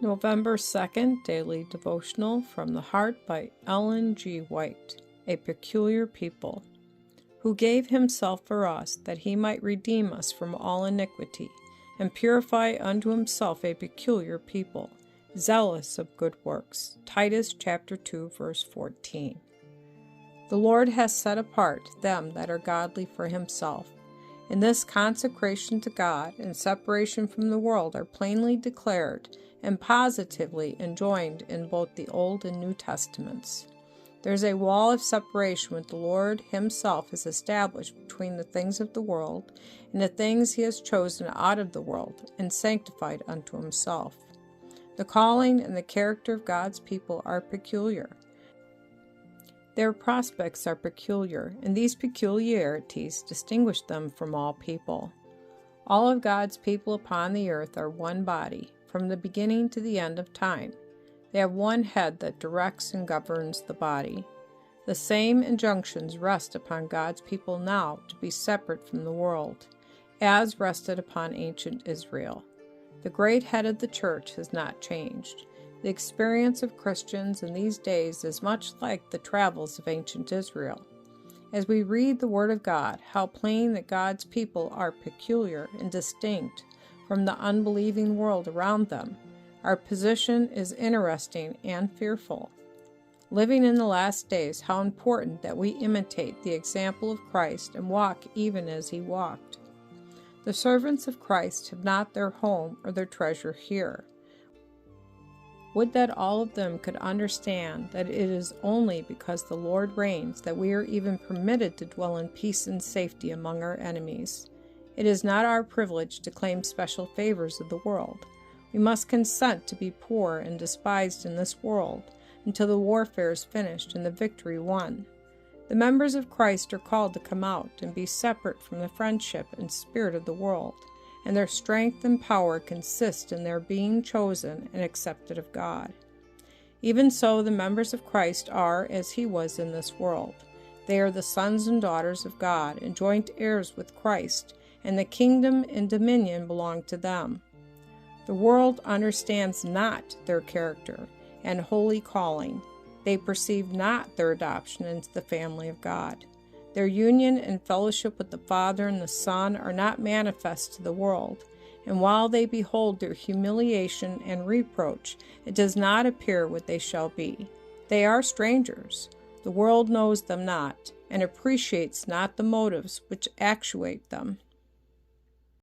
November 2nd, Daily Devotional from the Heart by Ellen G. White. A peculiar people, who gave himself for us, that he might redeem us from all iniquity, and purify unto himself a peculiar people, zealous of good works. Titus chapter 2, verse 14. The Lord has set apart them that are godly for himself. In this consecration to God and separation from the world are plainly declared and positively enjoined in both the Old and New Testaments. There is a wall of separation which the Lord himself has established between the things of the world and the things he has chosen out of the world and sanctified unto himself. The calling and the character of God's people are peculiar. Their prospects are peculiar, and these peculiarities distinguish them from all people. All of God's people upon the earth are one body, from the beginning to the end of time. They have one head that directs and governs the body. The same injunctions rest upon God's people now to be separate from the world, as rested upon ancient Israel. The great head of the church has not changed. The experience of Christians in these days is much like the travels of ancient Israel. As we read the Word of God, how plain that God's people are peculiar and distinct from the unbelieving world around them. Our position is interesting and fearful. Living in the last days, how important that we imitate the example of Christ and walk even as he walked. The servants of Christ have not their home or their treasure here. Would that all of them could understand that it is only because the Lord reigns that we are even permitted to dwell in peace and safety among our enemies. It is not our privilege to claim special favors of the world. We must consent to be poor and despised in this world until the warfare is finished and the victory won. The members of Christ are called to come out and be separate from the friendship and spirit of the world, and their strength and power consist in their being chosen and accepted of God. Even so, the members of Christ are as he was in this world. They are the sons and daughters of God and joint heirs with Christ, and the kingdom and dominion belong to them. The world understands not their character and holy calling. They perceive not their adoption into the family of God. Their union and fellowship with the Father and the Son are not manifest to the world, and while they behold their humiliation and reproach, it does not appear what they shall be. They are strangers. The world knows them not, and appreciates not the motives which actuate them.